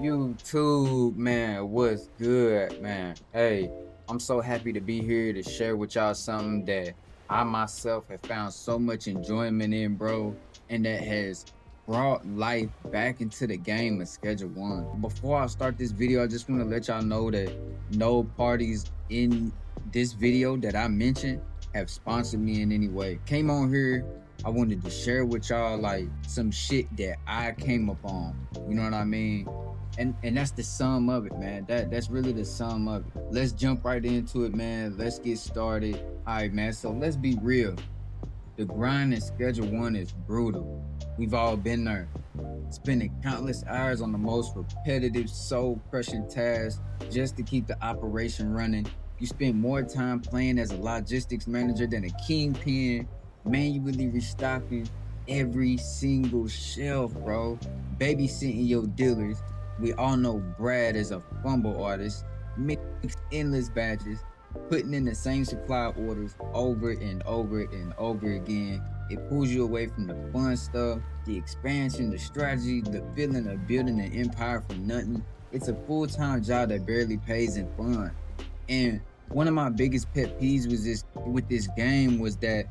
YouTube, man, what's good, man? Hey, I'm so happy to be here to share with y'all something that I myself have found so much enjoyment in, bro, and that has brought life back into the game of Schedule One. Before I start this video, I just want to let y'all know that no parties in this video that I mentioned have sponsored me in any way. Came on here, I wanted to share with y'all like some shit that I came upon. You know what I mean? And that's the sum of it, man. That's really the sum of it. Let's jump right into it, man. Let's get started. All right, man. So let's be real. The grind in Schedule One is brutal. We've all been there, spending countless hours on the most repetitive, soul-crushing tasks just to keep the operation running. You spend more time playing as a logistics manager than a kingpin, manually restocking every single shelf, bro. Babysitting your dealers. We all know Brad is a fumble artist, mixed endless batches, putting in the same supply orders over and over and over again. It pulls you away from the fun stuff, the expansion, the strategy, the feeling of building an empire from nothing. It's a full-time job that barely pays in fun. And one of my biggest pet peeves was this game was that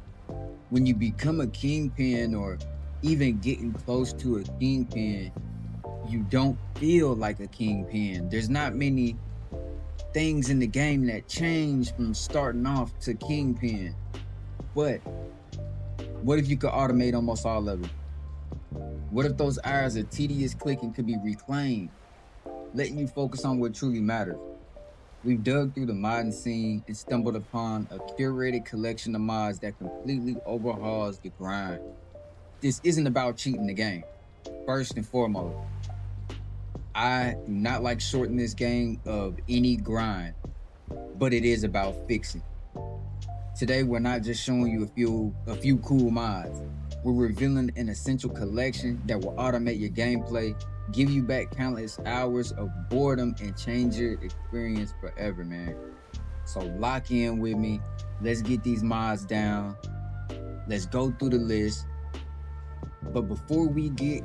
when you become a kingpin or even getting close to a kingpin, you don't feel like a kingpin. There's not many things in the game that change from starting off to kingpin. But what if you could automate almost all of it? What if those hours of tedious clicking could be reclaimed, letting you focus on what truly matters? We've dug through the modding scene and stumbled upon a curated collection of mods that completely overhauls the grind. This isn't about cheating the game. First and foremost, I do not like shorting this game of any grind, but it is about fixing. Today, we're not just showing you a few cool mods. We're revealing an essential collection that will automate your gameplay, give you back countless hours of boredom, and change your experience forever, man. So lock in with me. Let's get these mods down. Let's go through the list. But before we get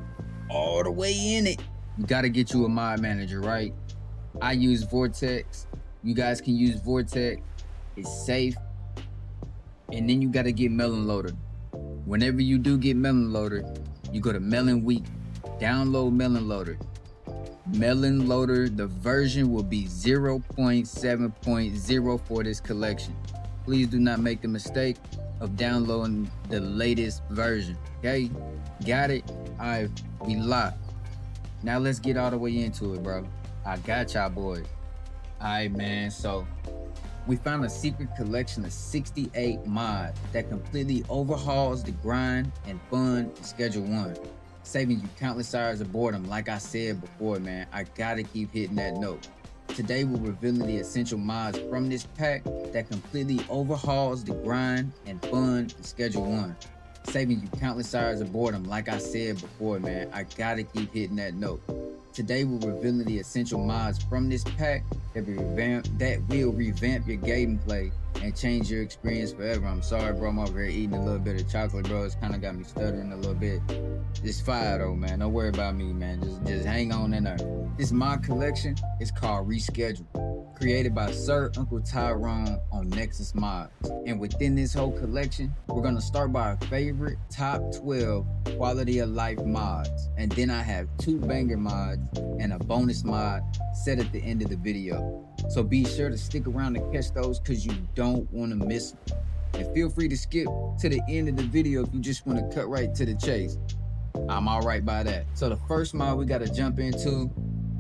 all the way in it, you gotta get you a mod manager, right? I use Vortex. You guys can use Vortex. It's safe. And then you gotta get Melon Loader. Whenever you do get Melon Loader, you go to Melon Week, download Melon Loader. Melon Loader, the version will be 0.7.0 for this collection. Please do not make the mistake of downloading the latest version, okay? Got it? All right, we locked. Now let's get all the way into it, bro. I got y'all boys. All right, man, so we found a secret collection of 68 mods that completely overhauls the grind and fun in Schedule One, saving you countless hours of boredom. Like I said before, man, I gotta keep hitting that note. Today, we're revealing the essential mods from this pack that completely overhauls the grind and fun in Schedule One, saving you countless hours of boredom. Like I said before, man, I gotta keep hitting that note. Today, we're revealing the essential mods from this pack that will revamp your gameplay and change your experience forever. I'm sorry, bro. I'm over here eating a little bit of chocolate, bro. It's kind of got me stuttering a little bit. It's fire, though, man. Don't worry about me, man. Just hang on in there. This mod collection is called Reschedule, created by Sir Uncle Tyrone on Nexus Mods. And within this whole collection, we're gonna start by our favorite top 12 quality of life mods. And then I have 2 banger mods and a bonus mod set at the end of the video. So be sure to stick around to catch those because you don't wanna miss them. And feel free to skip to the end of the video if you just wanna cut right to the chase. I'm all right by that. So the first mod we gotta jump into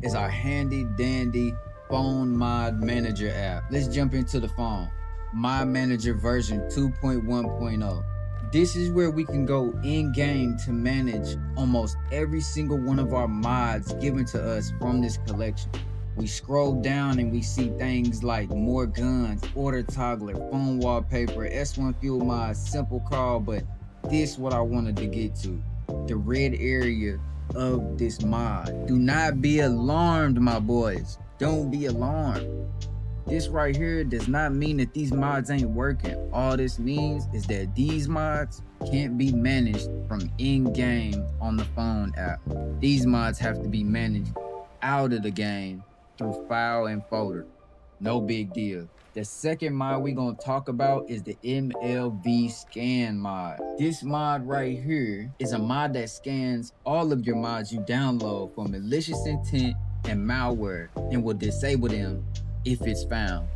is our handy dandy phone mod manager app. Let's jump into the phone. Mod manager version 2.1.0. This is where we can go in game to manage almost every single one of our mods given to us from this collection. We scroll down and we see things like more guns, order toggler, phone wallpaper, S1 fuel mod, simple call, but this is what I wanted to get to. The red area of this mod. Do not be alarmed, my boys. Don't be alarmed. This right here does not mean that these mods ain't working. All this means is that these mods can't be managed from in-game on the phone app. These mods have to be managed out of the game through file and folder. No big deal. The second mod we gonna talk about is the MLV scan mod. This mod right here is a mod that scans all of your mods you download for malicious intent and malware and will disable them if it's found.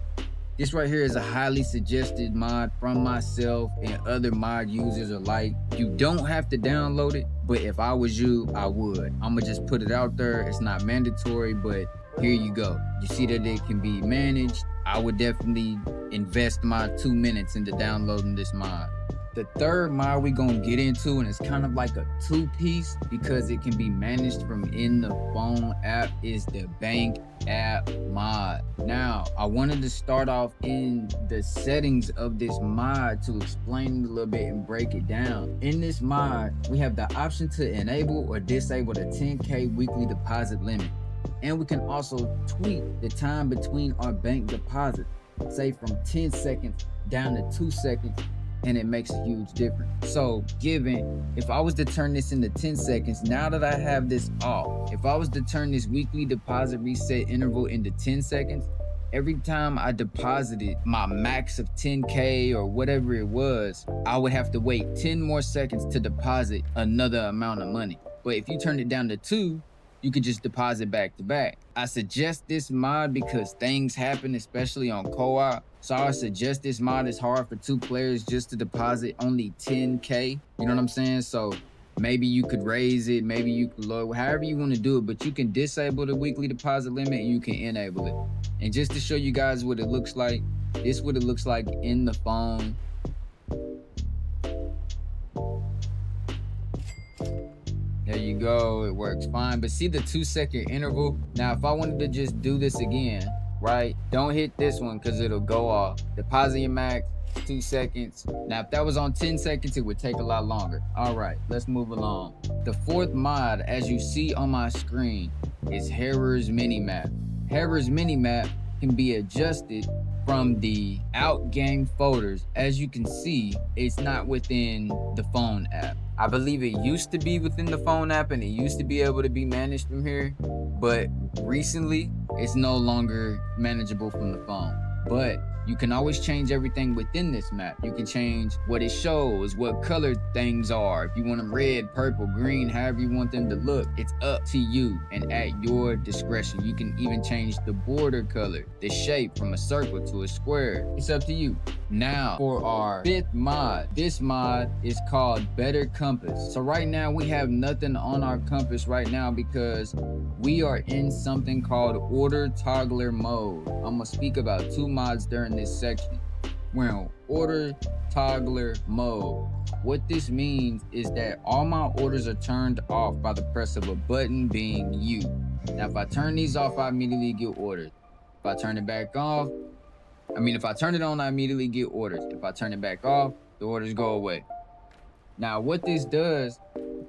This right here is a highly suggested mod from myself and other mod users alike. You don't have to download it, but if I was you, I would. I'ma just put it out there. It's not mandatory, but here you go. You see that it can be managed. I would definitely invest my 2 minutes into downloading this mod. The third mod we gonna get into, and it's kind of like a two-piece because it can be managed from in the phone app, is the bank app mod. Now, I wanted to start off in the settings of this mod to explain it a little bit and break it down. In this mod, we have the option to enable or disable the 10K weekly deposit limit. And we can also tweak the time between our bank deposits, say from 10 seconds down to 2 seconds, and it makes a huge difference. So if I was to turn this into 10 seconds, now that I have this off, if I was to turn this weekly deposit reset interval into 10 seconds, every time I deposited my max of 10K or whatever it was, I would have to wait 10 more seconds to deposit another amount of money. But if you turn it down to 2, you could just deposit back to back. I suggest this mod because things happen, especially on co-op. So I suggest this mod. Is hard for 2 players just to deposit only 10K. You know what I'm saying? So maybe you could raise it, maybe you could lower, however you want to do it, but you can disable the weekly deposit limit and you can enable it. And just to show you guys what it looks like, this is what it looks like in the phone. There you go, it works fine. But see the 2-second interval? Now, if I wanted to just do this again, right? Don't hit this one because it'll go off. Deposit your max, 2 seconds. Now, if that was on 10 seconds, it would take a lot longer. All right, let's move along. The fourth mod, as you see on my screen, is Herrer's Minimap. Herrer's Minimap can be adjusted from the out game folders. As you can see, it's not within the phone app. I believe it used to be within the phone app and it used to be able to be managed from here, but recently it's no longer manageable from the phone. But you can always change everything within this map. You can change what it shows, what color things are. If you want them red, purple, green, however you want them to look, it's up to you and at your discretion. You can even change the border color, the shape from a circle to a square. It's up to you. Now for our fifth mod, this mod is called Better Compass. So right now we have nothing on our compass right now because we are in something called Order Toggler Mode. I'm gonna speak about 2 mods during this section. We're in Order Toggler Mode. What this means is that all my orders are turned off by the press of a button, being U. Now if I turn these off, I immediately get orders. If I turn it back off, if I turn it on, I immediately get orders. If I turn it back off, the orders go away. Now, what this does,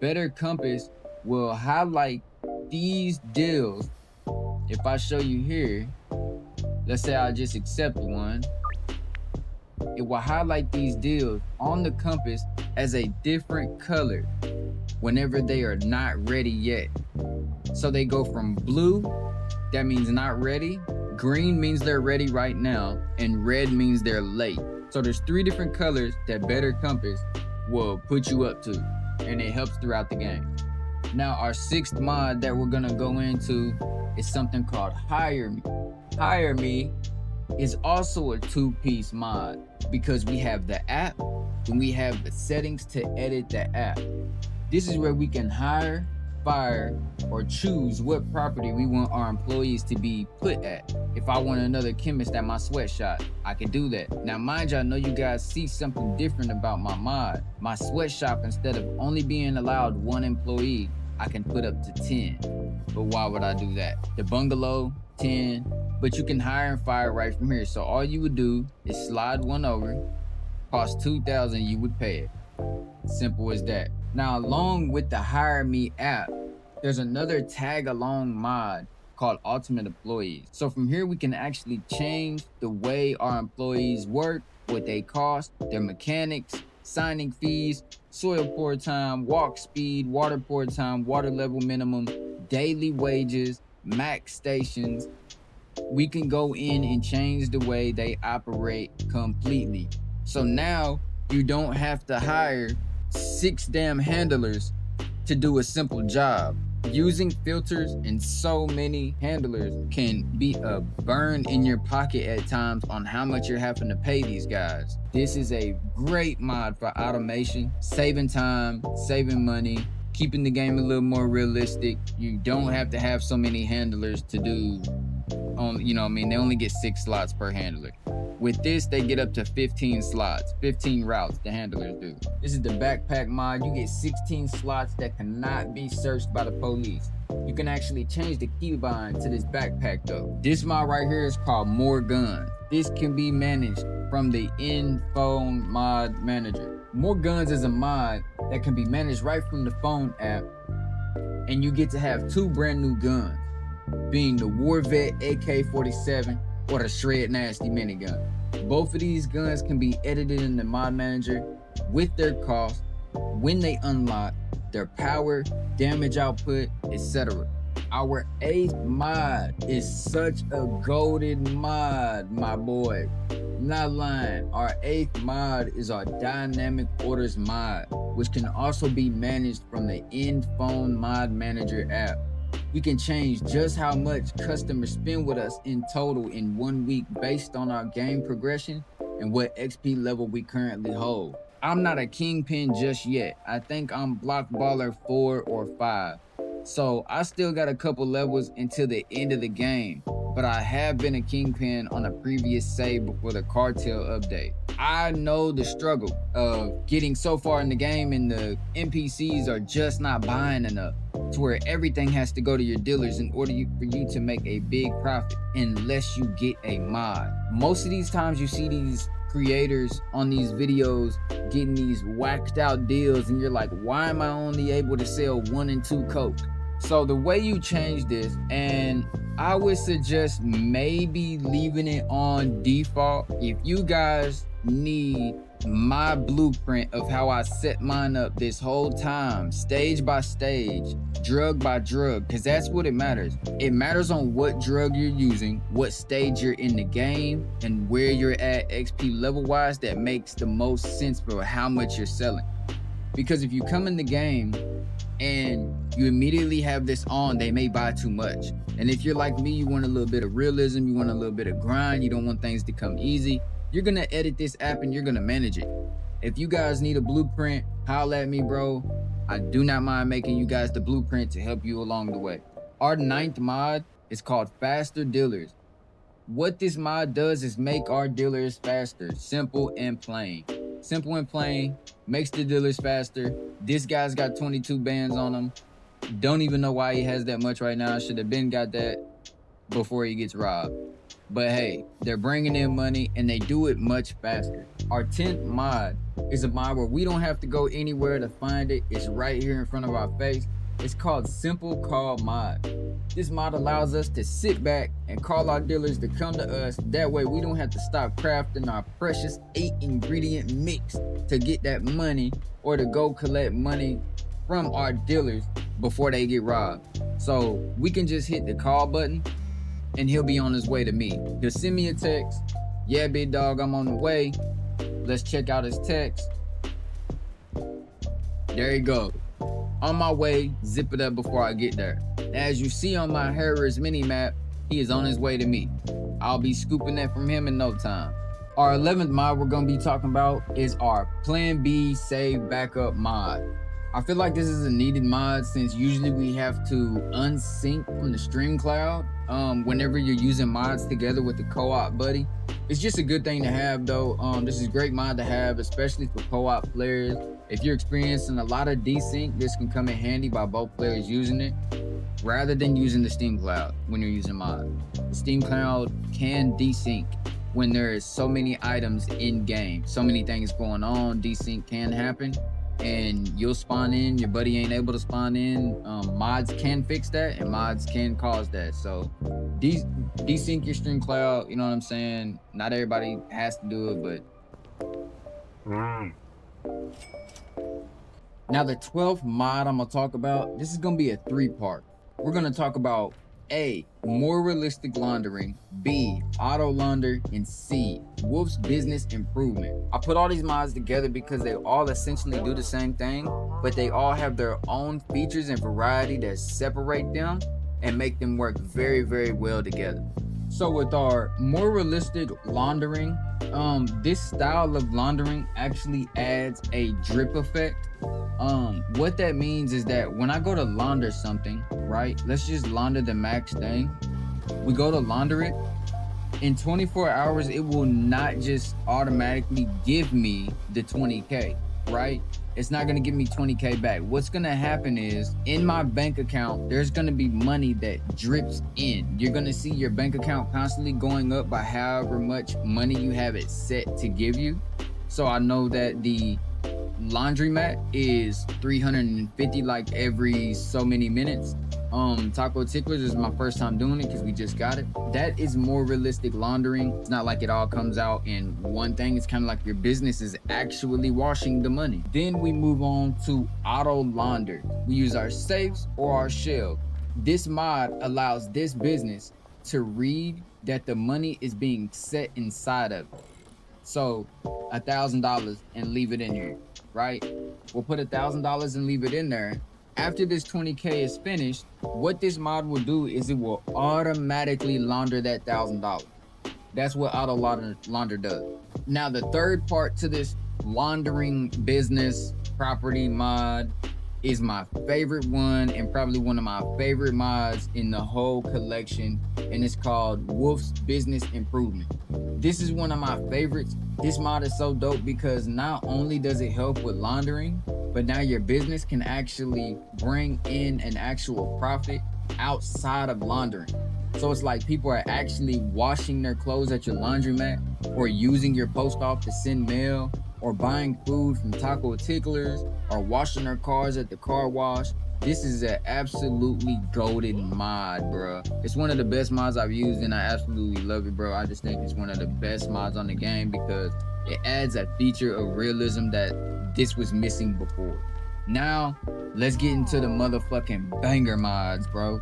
Better Compass will highlight these deals. If I show you here, let's say I just accept one, it will highlight these deals on the compass as a different color whenever they are not ready yet. So they go from blue, that means not ready, green means they're ready right now, and red means they're late. So there's 3 different colors that Better Compass will put you up to, and it helps throughout the game. Now our 6th mod that we're gonna go into is something called Hire Me. Hire Me is also a 2-piece mod because we have the app and we have the settings to edit the app. This is where we can hire, fire, or choose what property we want our employees to be put at. If I want another chemist at my sweatshop, I can do that. Now mind you, I know you guys see something different about my mod. My sweatshop, instead of only being allowed 1 employee, I can put up to 10. But why would I do that? The bungalow, 10, but you can hire and fire right from here. So all you would do is slide one over, cost $2,000, you would pay it. Simple as that. Now, along with the Hire Me app, there's another tag along mod called Ultimate Employees. So from here, we can actually change the way our employees work, what they cost, their mechanics, signing fees, soil pour time, walk speed, water pour time, water level minimum, daily wages, Mac stations, we can go in and change the way they operate completely. So now you don't have to hire 6 damn handlers to do a simple job. Using filters and so many handlers can be a burn in your pocket at times on how much you're having to pay these guys. This is a great mod for automation, saving time, saving money, keeping the game a little more realistic. You don't have to have so many handlers to do they only get 6 slots per handler. With this, they get up to 15 slots, 15 routes the handlers do. This is the backpack mod. You get 16 slots that cannot be searched by the police. You can actually change the keybind to this backpack though. This mod right here is called More Guns. This can be managed from the in-phone mod manager. More Guns is a mod that can be managed right from the phone app, and you get to have 2 brand new guns, being the War Vet AK-47 or the Shred Nasty minigun. Both of these guns can be edited in the mod manager with their cost, when they unlock, their power, damage output, etc. Our 8th mod is such a golden mod, my boy. Not lying, our 8th mod is our Dynamic Orders mod, which can also be managed from the in-phone mod manager app. We can change just how much customers spend with us in total in 1 week based on our game progression and what XP level we currently hold. I'm not a kingpin just yet. I think I'm block baller 4 or 5. So I still got a couple levels until the end of the game, but I have been a kingpin on a previous save before the cartel update. I know the struggle of getting so far in the game and the NPCs are just not buying enough to where everything has to go to your dealers in order for you to make a big profit unless you get a mod. Most of these times you see these creators on these videos getting these whacked out deals and you're like, why am I only able to sell 1 and 2 coats? So the way you change this, and I would suggest maybe leaving it on default. If you guys need my blueprint of how I set mine up this whole time, stage by stage, drug by drug, because that's what it matters. It matters on what drug you're using, what stage you're in the game, and where you're at XP level wise. That makes the most sense for how much you're selling. Because if you come in the game and you immediately have this on, they may buy too much. And if you're like me, you want a little bit of realism, you want a little bit of grind, you don't want things to come easy, you're gonna edit this app and you're gonna manage it. If you guys need a blueprint, holla at me, bro. I do not mind making you guys the blueprint to help you along the way. Our 9th mod is called Faster Dealers. What this mod does is make our dealers faster, simple and plain. Simple and plain, makes the dealers faster. This guy's got 22 bands on him. Don't even know why he has that much right now. Should have been got that before he gets robbed. But hey, they're bringing in money and they do it much faster. Our 10th mod is a mod where we don't have to go anywhere to find it. It's right here in front of our face. It's called Simple Call Mod. This mod allows us to sit back and call our dealers to come to us. That way we don't have to stop crafting our precious 8-ingredient mix to get that money or to go collect money from our dealers before they get robbed. So we can just hit the call button and he'll be on his way to me. Just send me a text. Yeah, big dog, I'm on the way. Let's check out his text. There you go. On my way, zip it up before I get there. As you see on my Harris mini map, he is on his way to me. I'll be scooping that from him in no time. Our 11th mod we're gonna be talking about is our Plan B Save Backup mod. I feel like this is a needed mod since usually we have to unsync from the stream cloud whenever you're using mods together with the co-op buddy. It's just a good thing to have though. This is a great mod to have, especially for co-op players. If you're experiencing a lot of desync, this can come in handy by both players using it rather than using the Steam Cloud when you're using mod. The Steam Cloud can desync when there is so many items in game, so many things going on. Desync can happen and you'll spawn in, your buddy ain't able to spawn in. Mods can fix that and mods can cause that. So desync your stream cloud, you know what I'm saying? Not everybody has to do it, but now the 12th mod I'm gonna talk about, this is gonna be a 3-part. We're gonna talk about A, more realistic laundering, B, auto launder, and C, Wolf's business improvement. I put all these mods together because they all essentially do the same thing, but they all have their own features and variety that separate them and make them work very, very well together. So with our more realistic laundering, this style of laundering actually adds a drip effect. What that means is that when I go to launder something, right? Let's just launder the max thing. We go to launder it. In 24 hours, it will not just automatically give me the 20K, right? It's not gonna give me 20K back. What's gonna happen is in my bank account, there's gonna be money that drips in. You're gonna see your bank account constantly going up by however much money you have it set to give you. So I know that the laundromat is 350 like every so many minutes. Taco Ticklers is my first time doing it because we just got it. That is more realistic laundering. It's not like it all comes out in one thing. It's kind of like your business is actually washing the money. Then we move on to auto launder. We use our safes or our shell. This mod allows this business to read that the money is being set inside of it. So $1,000 and leave it in here, right? We'll put $1,000 and leave it in there. After this 20K is finished, what this mod will do is it will automatically launder that $1,000. That's what auto launder does. Now, the third part to this laundering business property mod is my favorite one and probably one of my favorite mods in the whole collection, and it's called Wolf's Business Improvement. This is one of my favorites. This mod is so dope because not only does it help with laundering, but now your business can actually bring in an actual profit outside of laundering. So it's like people are actually washing their clothes at your laundromat or using your post office to send mail or buying food from Taco Ticklers or washing their cars at the car wash. This is an absolutely goated mod, bro. It's one of the best mods I've used and I absolutely love it, bro. I just think it's one of the best mods on the game because it adds a feature of realism that this was missing before. Now, let's get into the motherfucking banger mods, bro.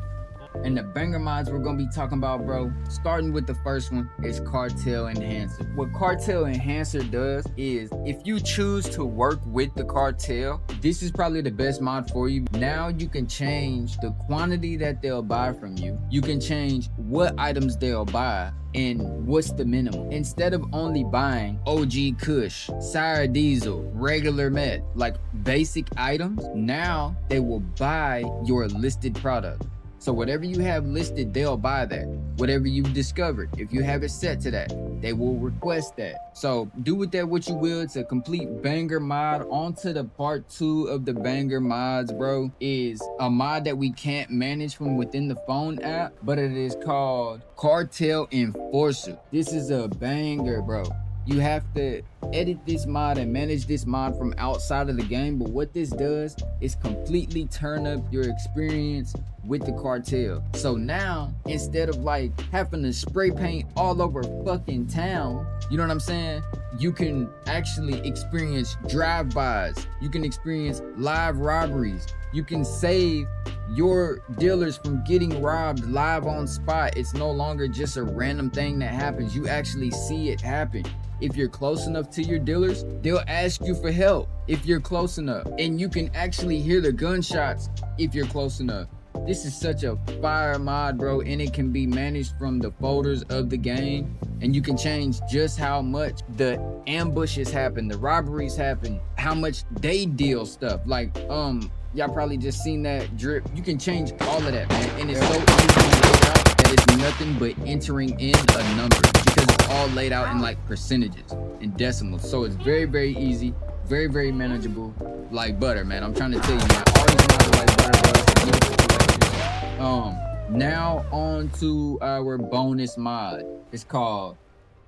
And the banger mods we're gonna be talking about, bro, starting with the first one, is Cartel Enhancer. What Cartel Enhancer does is, if you choose to work with the cartel, this is probably the best mod for you. Now you can change the quantity that they'll buy from you. You can change what items they'll buy and what's the minimum. Instead of only buying OG Kush, Sire Diesel, regular Met, like basic items, now they will buy your listed product. So whatever you have listed, they'll buy that. Whatever you've discovered, if you have it set to that, they will request that. So do with that what you will. It's a complete banger mod. On to the part 2 of the banger mods, bro, is a mod that we can't manage from within the phone app, but it is called Cartel Enforcer. This is a banger, bro. You have to edit this mod and manage this mod from outside of the game, but what this does is completely turn up your experience with the cartel. So now, instead of like having to spray paint all over fucking town, you know what I'm saying? You can actually experience drive-bys. You can experience live robberies. You can save your dealers from getting robbed live on spot. It's no longer just a random thing that happens. You actually see it happen. If you're close enough to your dealers, they'll ask you for help if you're close enough. And you can actually hear the gunshots if you're close enough. This is such a fire mod, bro, and it can be managed from the folders of the game. And you can change just how much the ambushes happen, the robberies happen, how much they deal stuff. Like, y'all probably just seen that drip. You can change all of that, man. And it's so easily laid out that it's nothing but entering in a number because it's all laid out in like percentages and decimals. So it's very, very easy, very, very manageable, like butter, man. I'm trying to tell you, man. All these mods are like butter, bro. It's a beautiful collection. Now on to our bonus mod. It's called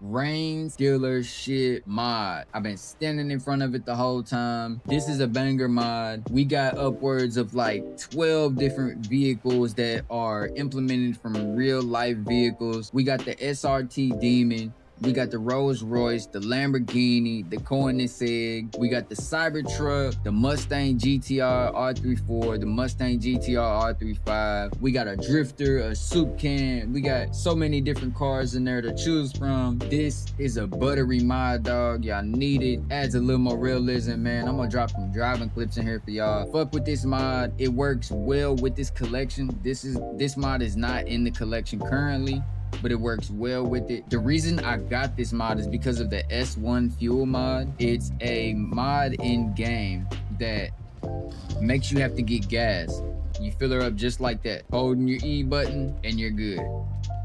Rain Dealership Mod. I've been standing in front of it the whole time. This is a banger mod. We got upwards of like 12 different vehicles that are implemented from real life vehicles. We got the SRT Demon. We got the Rolls Royce, the Lamborghini, the Koenigsegg. We got the Cybertruck, the Mustang GTR R34, the Mustang GTR R35. We got a drifter, a soup can. We got so many different cars in there to choose from. This is a buttery mod, dog. Y'all need it. Adds a little more realism, man. I'm gonna drop some driving clips in here for y'all. Fuck with this mod. It works well with this collection. This mod is not in the collection currently, but it works well with it. The reason I got this mod is because of the S1 fuel mod. It's a mod in game that makes you have to get gas. You fill her up just like that, holding your E button, and you're good.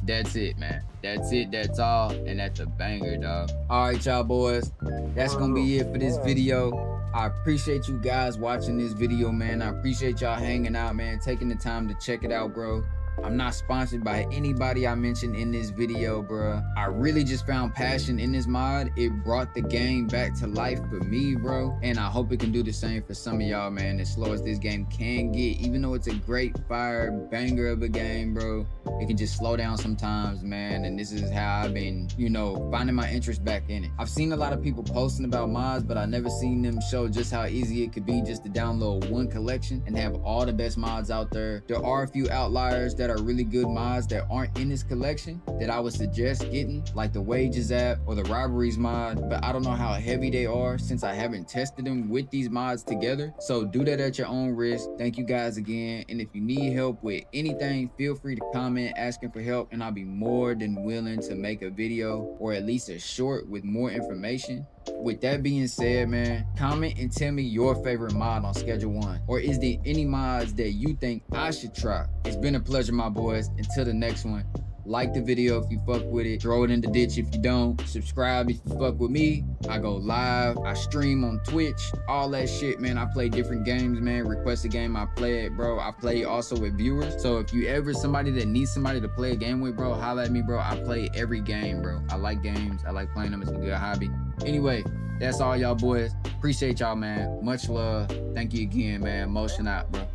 That's it, man. That's it, that's all, and that's a banger, dog. All right, y'all boys, that's gonna be it for this video. I appreciate you guys watching this video, man. I appreciate y'all hanging out, man, taking the time to check it out, bro. I'm not sponsored by anybody I mentioned in this video, bro. I really just found passion in this mod. It brought the game back to life for me, bro. And I hope it can do the same for some of y'all, man. As slow as this game can get, even though it's a great fire banger of a game, bro, it can just slow down sometimes, man. And this is how I've been, you know, finding my interest back in it. I've seen a lot of people posting about mods, but I never seen them show just how easy it could be just to download one collection and have all the best mods out there. There are a few outliers that are really good mods that aren't in this collection that I would suggest getting, like the Wages app or the Robberies mod, but I don't know how heavy they are since I haven't tested them with these mods together. So do that at your own risk. Thank you guys again, and if you need help with anything, feel free to comment asking for help, and I'll be more than willing to make a video or at least a short with more information. With that being said, man, comment and tell me your favorite mod on Schedule 1. Or is there any mods that you think I should try? It's been a pleasure, my boys. Until the next one, like the video if you fuck with it. Throw it in the ditch if you don't. Subscribe if you fuck with me. I go live. I stream on Twitch. All that shit, man. I play different games, man. Request a game, I play it, bro. I play also with viewers. So if you ever somebody that needs somebody to play a game with, bro, holla at me, bro. I play every game, bro. I like games. I like playing them. It's a good hobby. Anyway, that's all y'all boys. Appreciate y'all, man. Much love. Thank you again, man. Motion out, bro.